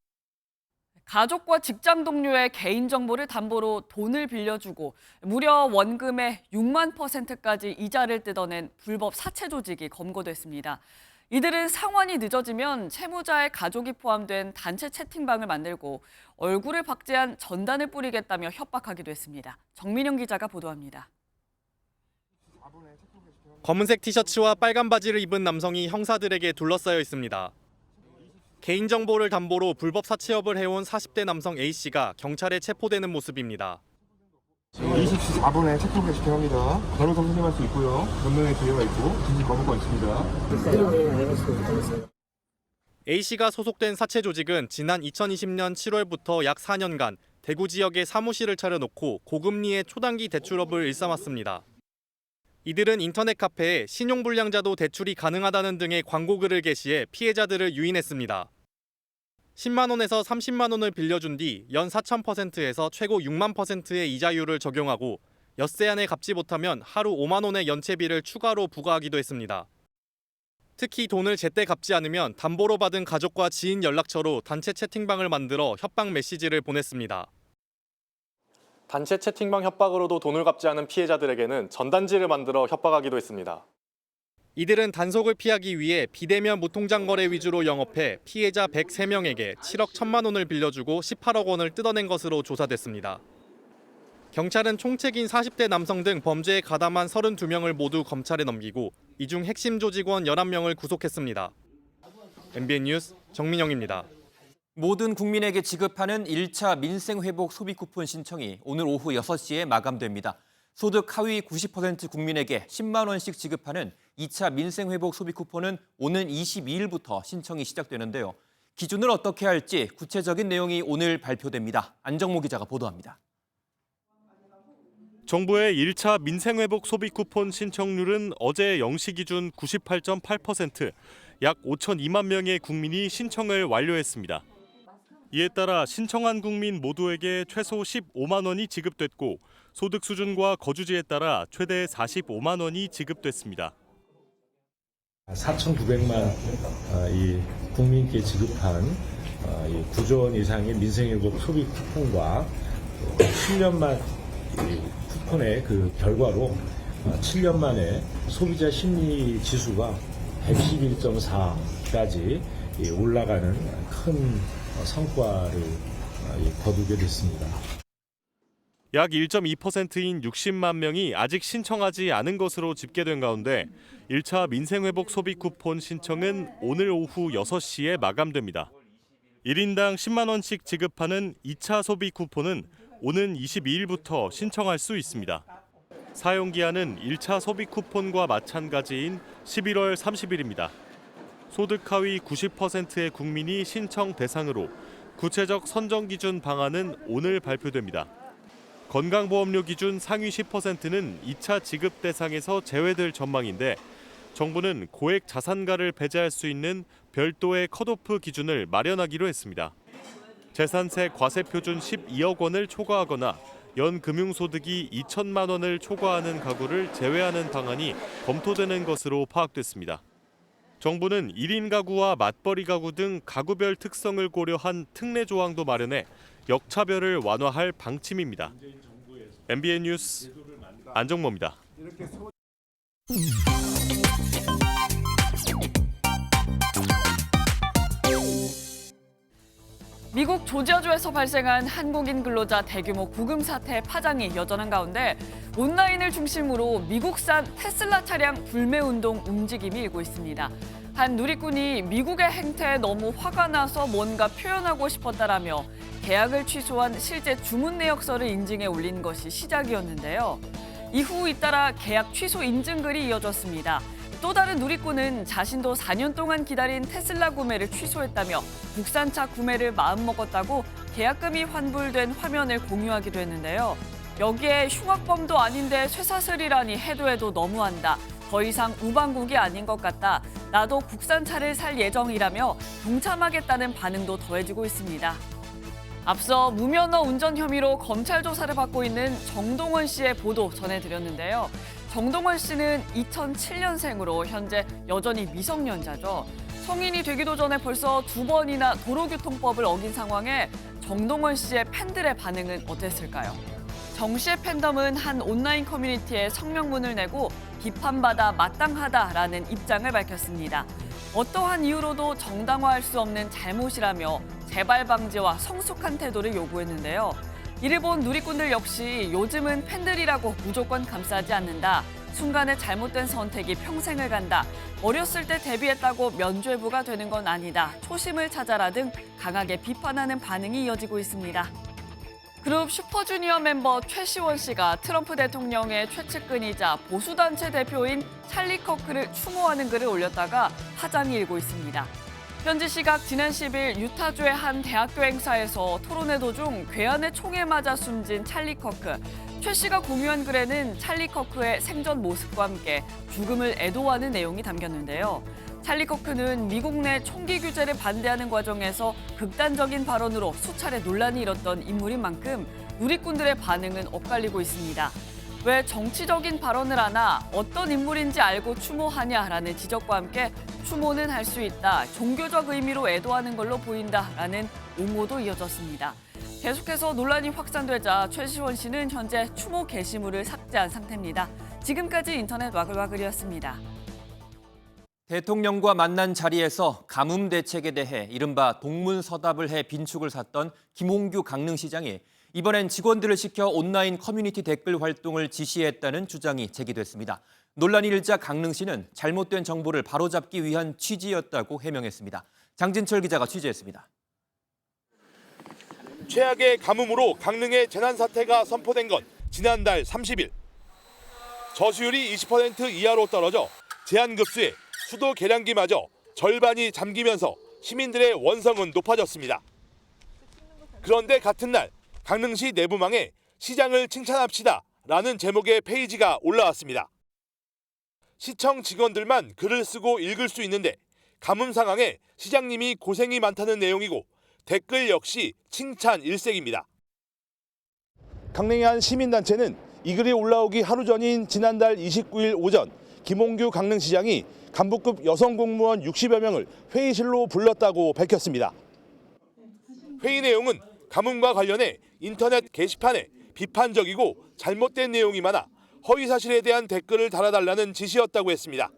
가족과 직장 동료의 개인정보를 담보로 돈을 빌려주고 무려 원금의 6만%까지 이자를 뜯어낸 불법 사채 조직이 검거됐습니다. 이들은 상환이 늦어지면 채무자의 가족이 포함된 단체 채팅방을 만들고 얼굴을 박제한 전단을 뿌리겠다며 협박하기도 했습니다. 정민영 기자가 보도합니다. 검은색 티셔츠와 빨간 바지를 입은 남성이 형사들에게 둘러싸여 있습니다. 개인정보를 담보로 불법 사채업을 해온 40대 남성 A씨가 경찰에 체포되는 모습입니다. 24분에 체포 게시합니다. 바로 선생님할 수 있고요. 변명의 기회가 있고 진실 거부가 있습니다. A씨가 소속된 사채 조직은 지난 2020년 7월부터 약 4년간 대구 지역에 사무실을 차려놓고 고금리의 초단기 대출업을 일삼았습니다. 이들은 인터넷 카페에 신용불량자도 대출이 가능하다는 등의 광고글을 게시해 피해자들을 유인했습니다. 10만 원에서 30만 원을 빌려준 뒤 연 4,000%에서 최고 6만 %의 이자율을 적용하고 엿새 안에 갚지 못하면 하루 5만 원의 연체비를 추가로 부과하기도 했습니다. 특히 돈을 제때 갚지 않으면 담보로 받은 가족과 지인 연락처로 단체 채팅방을 만들어 협박 메시지를 보냈습니다. 단체 채팅방 협박으로도 돈을 갚지 않은 피해자들에게는 전단지를 만들어 협박하기도 했습니다. 이들은 단속을 피하기 위해 비대면 무통장 거래 위주로 영업해 피해자 103명에게 7억 1천만 원을 빌려주고 18억 원을 뜯어낸 것으로 조사됐습니다. 경찰은 총책인 40대 남성 등 범죄에 가담한 32명을 모두 검찰에 넘기고 이 중 핵심 조직원 11명을 구속했습니다. MBN 뉴스 정민영입니다. 모든 국민에게 지급하는 1차 민생회복 소비 쿠폰 신청이 오늘 오후 6시에 마감됩니다. 소득 하위 90% 국민에게 10만 원씩 지급하는 2차 민생회복 소비 쿠폰은 오는 22일부터 신청이 시작되는데요. 기준을 어떻게 할지 구체적인 내용이 오늘 발표됩니다. 안정모 기자가 보도합니다. 정부의 1차 민생회복 소비 쿠폰 신청률은 어제 0시 기준 98.8%, 약 5,002만 명의 국민이 신청을 완료했습니다. 이에 따라 신청한 국민 모두에게 최소 15만 원이 지급됐고 소득 수준과 거주지에 따라 최대 45만 원이 지급됐습니다. 4,900만 이 국민께 지급한 9조 원 이상의 민생회복 소비 쿠폰과 7년만 쿠폰의 그 결과로 7년 만에 소비자 심리 지수가 111.4까지 올라가는 큰 성과를 거두게 됐습니다. 약 1.2%인 60만 명이 아직 신청하지 않은 것으로 집계된 가운데 1차 민생회복 소비 쿠폰 신청은 오늘 오후 6시에 마감됩니다. 1인당 10만 원씩 지급하는 2차 소비 쿠폰은 오는 22일부터 신청할 수 있습니다. 사용기한은 1차 소비 쿠폰과 마찬가지인 11월 30일입니다. 소득 하위 90%의 국민이 신청 대상으로 구체적 선정 기준 방안은 오늘 발표됩니다. 건강보험료 기준 상위 10%는 2차 지급 대상에서 제외될 전망인데 정부는 고액 자산가를 배제할 수 있는 별도의 컷오프 기준을 마련하기로 했습니다. 재산세 과세 표준 12억 원을 초과하거나 연 금융소득이 2천만 원을 초과하는 가구를 제외하는 방안이 검토되는 것으로 파악됐습니다. 정부는 1인 가구와 맞벌이 가구 등 가구별 특성을 고려한 특례 조항도 마련해 역차별을 완화할 방침입니다. MBN 뉴스 안정모입니다. 미국 조지아주에서 발생한 한국인 근로자 대규모 구금 사태의 파장이 여전한 가운데 온라인을 중심으로 미국산 테슬라 차량 불매운동 움직임이 일고 있습니다. 한 누리꾼이 미국의 행태에 너무 화가 나서 뭔가 표현하고 싶었다라며 계약을 취소한 실제 주문 내역서를 인증해 올린 것이 시작이었는데요. 이후 잇따라 계약 취소 인증글이 이어졌습니다. 또 다른 누리꾼은 자신도 4년 동안 기다린 테슬라 구매를 취소했다며 국산차 구매를 마음먹었다고 계약금이 환불된 화면을 공유하기도 했는데요. 여기에 흉악범도 아닌데 쇠사슬이라니 해도 너무한다. 더 이상 우방국이 아닌 것 같다. 나도 국산차를 살 예정이라며 동참하겠다는 반응도 더해지고 있습니다. 앞서 무면허 운전 혐의로 검찰 조사를 받고 있는 정동원 씨의 보도 전해드렸는데요. 정동원 씨는 2007년생으로 현재 여전히 미성년자죠. 성인이 되기도 전에 벌써 2번이나 도로교통법을 어긴 상황에 정동원 씨의 팬들의 반응은 어땠을까요? 정 씨의 팬덤은 한 온라인 커뮤니티에 성명문을 내고 비판받아 마땅하다라는 입장을 밝혔습니다. 어떠한 이유로도 정당화할 수 없는 잘못이라며 재발 방지와 성숙한 태도를 요구했는데요. 이를 본 누리꾼들 역시 요즘은 팬들이라고 무조건 감싸지 않는다. 순간의 잘못된 선택이 평생을 간다. 어렸을 때 데뷔했다고 면죄부가 되는 건 아니다. 초심을 찾아라 등 강하게 비판하는 반응이 이어지고 있습니다. 그룹 슈퍼주니어 멤버 최시원 씨가 트럼프 대통령의 최측근이자 보수단체 대표인 찰리 커크를 추모하는 글을 올렸다가 파장이 일고 있습니다. 현지 시각 지난 10일 유타주의 한 대학교 행사에서 토론회 도중 괴한의 총에 맞아 숨진 찰리 커크. 최 씨가 공유한 글에는 찰리 커크의 생전 모습과 함께 죽음을 애도하는 내용이 담겼는데요. 찰리 커크는 미국 내 총기 규제를 반대하는 과정에서 극단적인 발언으로 수차례 논란이 일었던 인물인 만큼 누리꾼들의 반응은 엇갈리고 있습니다. 왜 정치적인 발언을 하나 어떤 인물인지 알고 추모하냐라는 지적과 함께 추모는 할 수 있다, 종교적 의미로 애도하는 걸로 보인다라는 옹호도 이어졌습니다. 계속해서 논란이 확산되자 최시원 씨는 현재 추모 게시물을 삭제한 상태입니다. 지금까지 인터넷 와글와글이었습니다. 대통령과 만난 자리에서 가뭄 대책에 대해 이른바 동문서답을 해 빈축을 샀던 김홍규 강릉시장이 이번엔 직원들을 시켜 온라인 커뮤니티 댓글 활동을 지시했다는 주장이 제기됐습니다. 논란이 일자 강릉시는 잘못된 정보를 바로잡기 위한 취지였다고 해명했습니다. 장진철 기자가 취재했습니다. 최악의 가뭄으로 강릉의 재난사태가 선포된 건 지난달 30일. 저수율이 20% 이하로 떨어져 제한급수에 수도 계량기마저 절반이 잠기면서 시민들의 원성은 높아졌습니다. 그런데 같은 날 강릉시 내부망에 시장을 칭찬합시다 라는 제목의 페이지가 올라왔습니다. 시청 직원들만 글을 쓰고 읽을 수 있는데 가뭄 상황에 시장님이 고생이 많다는 내용이고 댓글 역시 칭찬 일색입니다. 강릉의 한 시민단체는 이 글이 올라오기 하루 전인 지난달 29일 오전 김홍규 강릉시장이 간부급 여성 공무원 60여 명을 회의실로 불렀다고 밝혔습니다. 회의 내용은 가뭄과 관련해 인터넷 게시판에 비판적이고 잘못된 내용이 많아 허위 사실에 대한 댓글을 달아달라는 지시였다고 했습니다.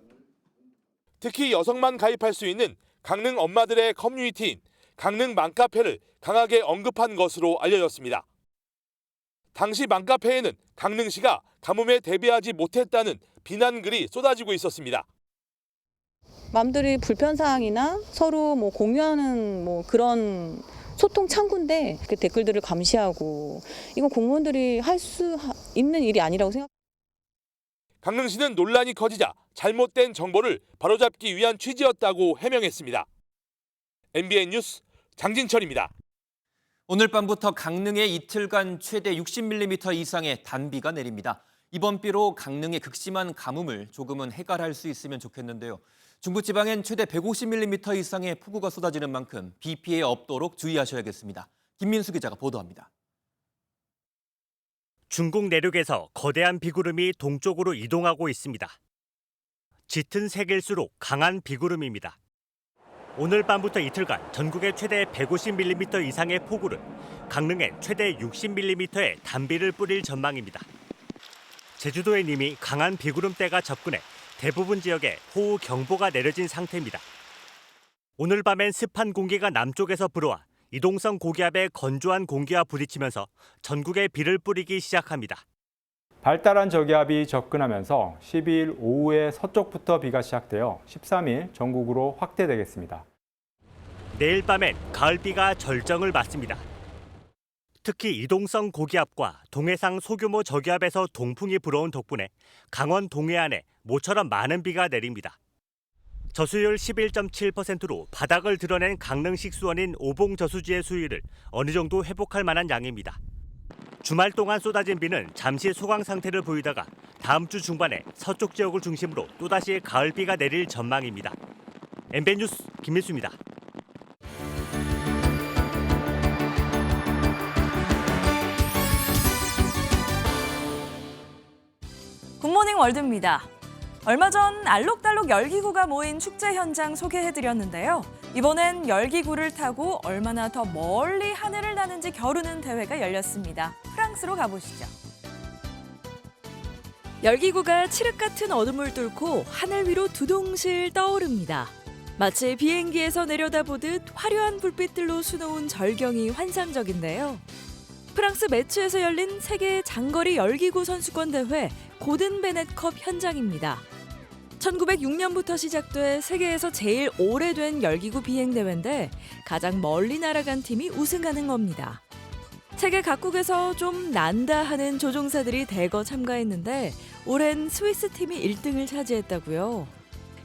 특히 여성만 가입할 수 있는 강릉 엄마들의 커뮤니티인 강릉 맘카페를 강하게 언급한 것으로 알려졌습니다. 당시 맘카페에는 강릉시가 가뭄에 대비하지 못했다는 비난글이 쏟아지고 있었습니다. 맘들이 불편사항이나 서로 공유하는 그런 소통 창구인데 그 댓글들을 감시하고 이건 공무원들이 할 수 있는 일이 아니라고 생각합니다. 강릉시는 논란이 커지자 잘못된 정보를 바로잡기 위한 취지였다고 해명했습니다. MBN 뉴스 장진철입니다. 오늘 밤부터 강릉에 이틀간 최대 60mm 이상의 단비가 내립니다. 이번 비로 강릉의 극심한 가뭄을 조금은 해결할 수 있으면 좋겠는데요. 중부지방엔 최대 150mm 이상의 폭우가 쏟아지는 만큼 비 피해 없도록 주의하셔야겠습니다. 김민수 기자가 보도합니다. 중국 내륙에서 거대한 비구름이 동쪽으로 이동하고 있습니다. 짙은 색일수록 강한 비구름입니다. 오늘 밤부터 이틀간 전국에 최대 150mm 이상의 폭우를, 강릉에 최대 60mm의 단비를 뿌릴 전망입니다. 제주도엔 이미 강한 비구름대가 접근해 대부분 지역에 호우 경보가 내려진 상태입니다. 오늘 밤엔 습한 공기가 남쪽에서 불어와 이동성 고기압의 건조한 공기와 부딪히면서 전국에 비를 뿌리기 시작합니다. 발달한 저기압이 접근하면서 12일 오후에 서쪽부터 비가 시작되어 13일 전국으로 확대되겠습니다. 내일 밤엔 가을비가 절정을 맞습니다. 특히 이동성 고기압과 동해상 소규모 저기압에서 동풍이 불어온 덕분에 강원 동해안에 모처럼 많은 비가 내립니다. 저수율 11.7%로 바닥을 드러낸 강릉 식수원인 오봉 저수지의 수위를 어느 정도 회복할 만한 양입니다. 주말 동안 쏟아진 비는 잠시 소강 상태를 보이다가 다음 주 중반에 서쪽 지역을 중심으로 또다시 가을비가 내릴 전망입니다. MBN 뉴스 김민수입니다. 굿모닝 월드입니다. 얼마 전 알록달록 열기구가 모인 축제 현장 소개해드렸는데요. 이번엔 열기구를 타고 얼마나 더 멀리 하늘을 나는지 겨루는 대회가 열렸습니다. 프랑스로 가보시죠. 열기구가 칠흑 같은 어둠을 뚫고 하늘 위로 두둥실 떠오릅니다. 마치 비행기에서 내려다보듯 화려한 불빛들로 수놓은 절경이 환상적인데요. 프랑스 매츠에서 열린 세계 장거리 열기구 선수권 대회 고든 베넷컵 현장입니다. 1906년부터 시작돼 세계에서 제일 오래된 열기구 비행 대회인데 가장 멀리 날아간 팀이 우승하는 겁니다. 세계 각국에서 좀 난다 하는 조종사들이 대거 참가했는데 올해는 스위스 팀이 1등을 차지했다고요.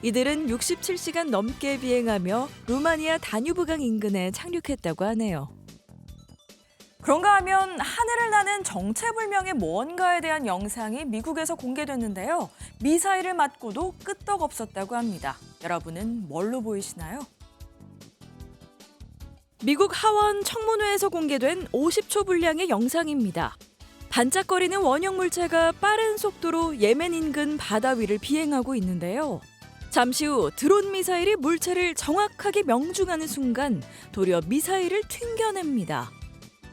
이들은 67시간 넘게 비행하며 루마니아 다뉴브강 인근에 착륙했다고 하네요. 그런가 하면 하늘을 나는 정체불명의 무언가에 대한 영상이 미국에서 공개됐는데요. 미사일을 맞고도 끄떡없었다고 합니다. 여러분은 뭘로 보이시나요? 미국 하원 청문회에서 공개된 50초 분량의 영상입니다. 반짝거리는 원형 물체가 빠른 속도로 예멘 인근 바다 위를 비행하고 있는데요. 잠시 후 드론 미사일이 물체를 정확하게 명중하는 순간 도리어 미사일을 튕겨냅니다.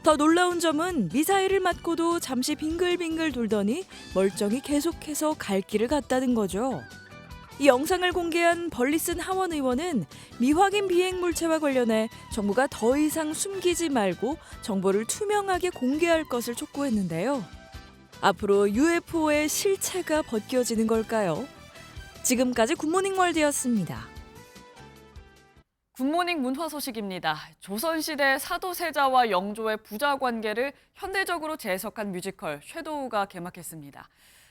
더 놀라운 점은 미사일을 맞고도 잠시 빙글빙글 돌더니 멀쩡히 계속해서 갈 길을 갔다는 거죠. 이 영상을 공개한 벌리슨 하원 의원은 미확인 비행 물체와 관련해 정부가 더 이상 숨기지 말고 정보를 투명하게 공개할 것을 촉구했는데요. 앞으로 UFO의 실체가 벗겨지는 걸까요? 지금까지 굿모닝 월드였습니다. 굿모닝 문화 소식입니다. 조선시대 사도세자와 영조의 부자 관계를 현대적으로 재해석한 뮤지컬 섀도우가 개막했습니다.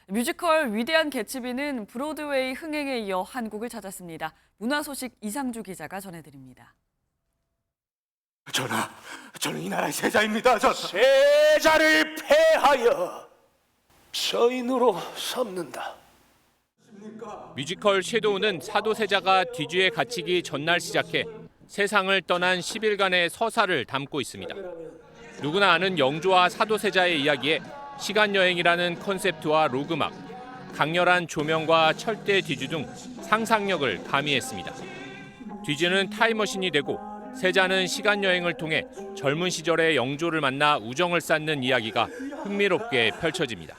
뮤지컬 위대한 개츠비는 브로드웨이 흥행에 이어 한국을 찾았습니다. 문화 소식 이상주 기자가 전해드립니다. 전하, 저는 이 나라의 세자입니다. 세자를 폐하여 서인으로 삼는다. 뮤지컬 섀도우는 사도세자가 뒤주에 갇히기 전날 시작해 세상을 떠난 10일간의 서사를 담고 있습니다. 누구나 아는 영조와 사도세자의 이야기에 시간여행이라는 컨셉트와 로그막, 강렬한 조명과 철대 뒤주 등 상상력을 가미했습니다. 뒤주는 타임머신이 되고 세자는 시간여행을 통해 젊은 시절의 영조를 만나 우정을 쌓는 이야기가 흥미롭게 펼쳐집니다.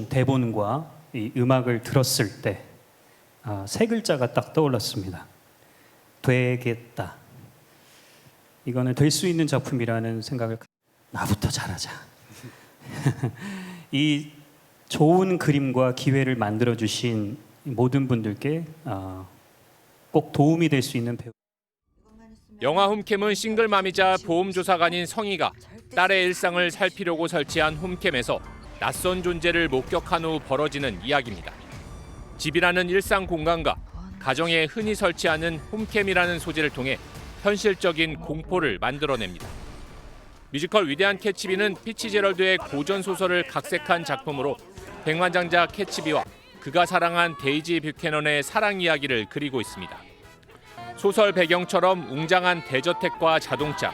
대본과 이 음악을 들었을 때 세 글자가 딱 떠올랐습니다. 되겠다. 이거는 될 수 있는 작품이라는 생각을 나부터 잘하자. 이 좋은 그림과 기회를 만들어주신 모든 분들께 꼭 도움이 될 수 있는 배우. 영화 홈캠은 싱글맘이자 보험조사관인 성희가 딸의 일상을 살피려고 설치한 홈캠에서 낯선 존재를 목격한 후 벌어지는 이야기입니다. 집이라는 일상 공간과 가정에 흔히 설치하는 홈캠이라는 소재를 통해 현실적인 공포를 만들어냅니다. 뮤지컬 위대한 캐치비는 피츠제럴드의 고전 소설을 각색한 작품으로 백만장자 캐치비와 그가 사랑한 데이지 뷰캐넌의 사랑 이야기를 그리고 있습니다. 소설 배경처럼 웅장한 대저택과 자동차,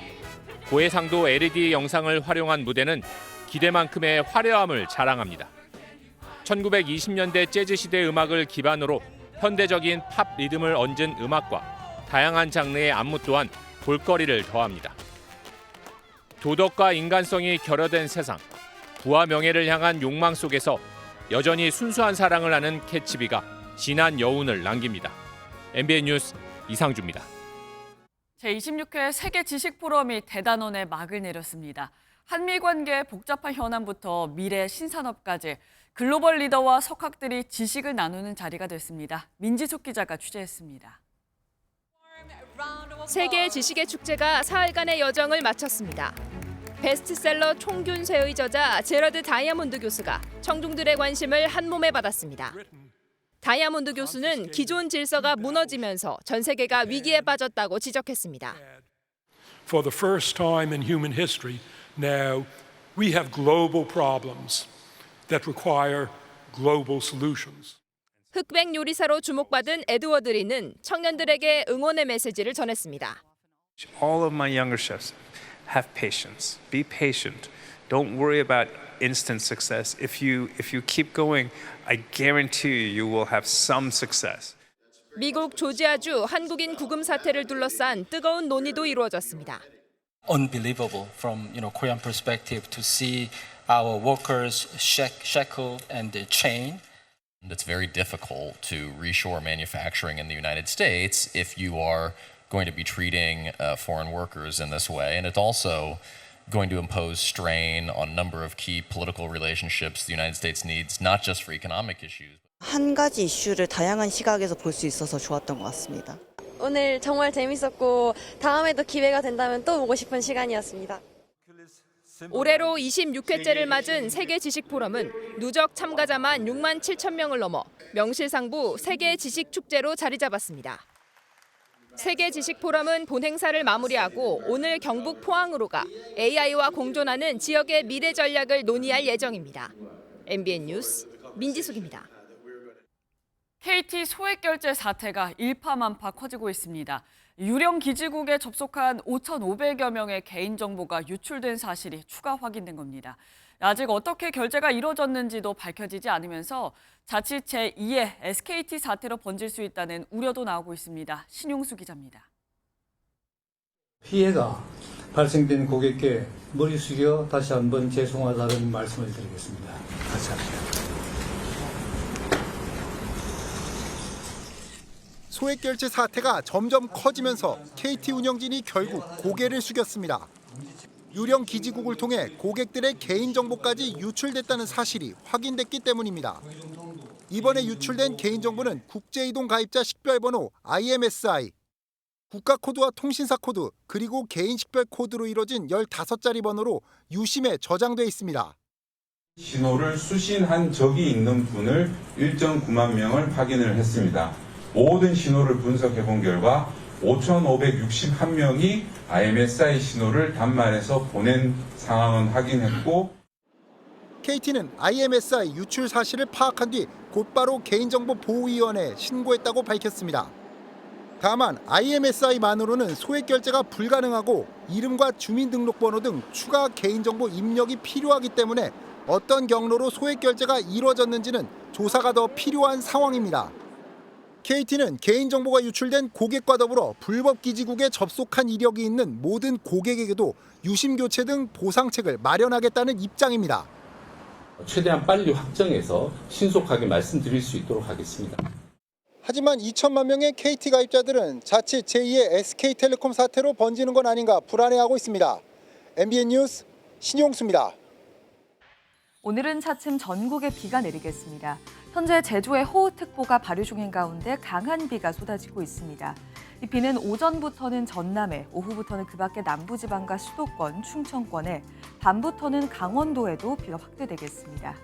고해상도 LED 영상을 활용한 무대는 기대만큼의 화려함을 자랑합니다. 1920년대 재즈 시대 음악을 기반으로 현대적인 팝 리듬을 얹은 음악과 다양한 장르의 안무 또한 볼거리를 더합니다. 도덕과 인간성이 결여된 세상, 부와 명예를 향한 욕망 속에서 여전히 순수한 사랑을 하는 캐치비가 진한 여운을 남깁니다. MBN 뉴스 이상주입니다. 제26회 세계 지식 포럼이 대단원에 막을 내렸습니다. 한미 관계의 복잡한 현안부터 미래 신산업까지 글로벌 리더와 석학들이 지식을 나누는 자리가 됐습니다. 민지숙 기자가 취재했습니다. 세계 지식의 축제가 사흘간의 여정을 마쳤습니다. 베스트셀러 총균세의 저자 제러드 다이아몬드 교수가 청중들의 관심을 한몸에 받았습니다. 다이아몬드 교수는 기존 질서가 무너지면서 전 세계가 위기에 빠졌다고 지적했습니다. For the first time in human history, now we have global problems that require global solutions. 흑백 요리사로 주목받은 에드워드 리는 청년들에게 응원의 메시지를 전했습니다. All of my younger chefs have patience. Be patient. Don't worry about instant success. If you keep going, I guarantee you will have some success. 미국 조지아주 한국인 구금 사태를 둘러싼 뜨거운 논의도 이루어졌습니다. Unbelievable from Korean perspective to see our workers shackled and chained. It's very difficult to reshore manufacturing in the United States if you are going to be treating foreign workers in this way, and it's also going to impose strain on a number of key political relationships the United States needs, not just for economic issues. 한 가지 이슈를 다양한 시각에서 볼 수 있어서 좋았던 것 같습니다. 오늘 정말 재밌었고 다음에도 기회가 된다면 또 오고 싶은 시간이었습니다. 올해로 26회째를 맞은 세계 지식 포럼은 누적 참가자만 6만 7천 명을 넘어 명실상부 세계 지식 축제로 자리 잡았습니다. 세계 지식 포럼은 본 행사를 마무리하고 오늘 경북 포항으로 가 AI와 공존하는 지역의 미래 전략을 논의할 예정입니다. MBN 뉴스 민지숙입니다. KT 소액 결제 사태가 일파만파 커지고 있습니다. 유령 기지국에 접속한 5,500여 명의 개인정보가 유출된 사실이 추가 확인된 겁니다. 아직 어떻게 결제가 이루어졌는지도 밝혀지지 않으면서 자칫 제2의 SKT 사태로 번질 수 있다는 우려도 나오고 있습니다. 신용수 기자입니다. 피해가 발생된 고객께 머리 숙여 다시 한번 죄송하다는 말씀을 드리겠습니다. 감사합니다. 소액 결제 사태가 점점 커지면서 KT 운영진이 결국 고개를 숙였습니다. 유령 기지국을 통해 고객들의 개인정보까지 유출됐다는 사실이 확인됐기 때문입니다. 이번에 유출된 개인정보는 국제이동 가입자 식별번호 IMSI, 국가코드와 통신사 코드, 그리고 개인 식별 코드로 이뤄진 15자리 번호로 유심에 저장돼 있습니다. 신호를 수신한 적이 있는 분을 1.9만 명을 확인을 했습니다. 모든 신호를 분석해 본 결과 5,561명이 IMSI 신호를 단말해서 보낸 상황은 확인했고 KT는 IMSI 유출 사실을 파악한 뒤 곧바로 개인정보보호위원회에 신고했다고 밝혔습니다. 다만 IMSI만으로는 소액 결제가 불가능하고 이름과 주민등록번호 등 추가 개인정보 입력이 필요하기 때문에 어떤 경로로 소액 결제가 이루어졌는지는 조사가 더 필요한 상황입니다. KT는 개인정보가 유출된 고객과 더불어 불법 기지국에 접속한 이력이 있는 모든 고객에게도 유심교체 등 보상책을 마련하겠다는 입장입니다. 최대한 빨리 확정해서 신속하게 말씀드릴 수 있도록 하겠습니다. 하지만 2천만 명의 KT 가입자들은 자칫 제2의 SK텔레콤 사태로 번지는 건 아닌가 불안해하고 있습니다. MBN 뉴스 신용수입니다. 오늘은 차츰 전국에 비가 내리겠습니다. 현재 제주에 호우특보가 발효 중인 가운데 강한 비가 쏟아지고 있습니다. 이 비는 오전부터는 전남에, 오후부터는 그 밖의 남부지방과 수도권, 충청권에, 밤부터는 강원도에도 비가 확대되겠습니다.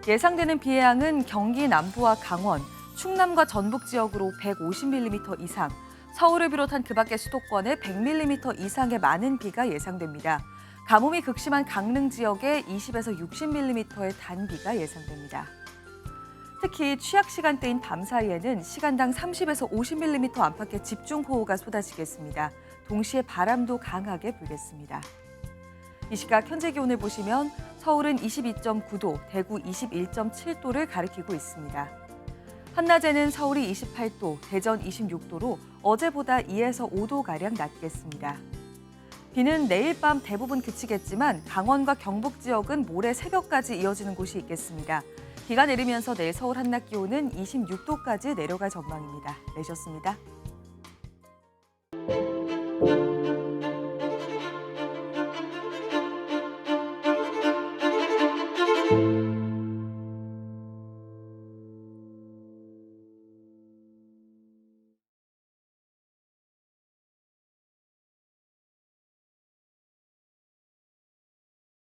예상되는 비의 양은 경기 남부와 강원, 충남과 전북 지역으로 150mm 이상, 서울을 비롯한 그 밖의 수도권에 100mm 이상의 많은 비가 예상됩니다. 가뭄이 극심한 강릉 지역에 20에서 60mm의 단비가 예상됩니다. 특히 취약 시간대인 밤 사이에는 시간당 30에서 50mm 안팎의 집중호우가 쏟아지겠습니다. 동시에 바람도 강하게 불겠습니다. 이 시각 현재 기온을 보시면 서울은 22.9도, 대구 21.7도를 가리키고 있습니다. 한낮에는 서울이 28도, 대전 26도로 어제보다 2에서 5도가량 낮겠습니다. 비는 내일 밤 대부분 그치겠지만 강원과 경북 지역은 모레 새벽까지 이어지는 곳이 있겠습니다. 비가 내리면서 내일 서울 한낮 기온은 26도까지 내려갈 전망입니다. 내셨습니다.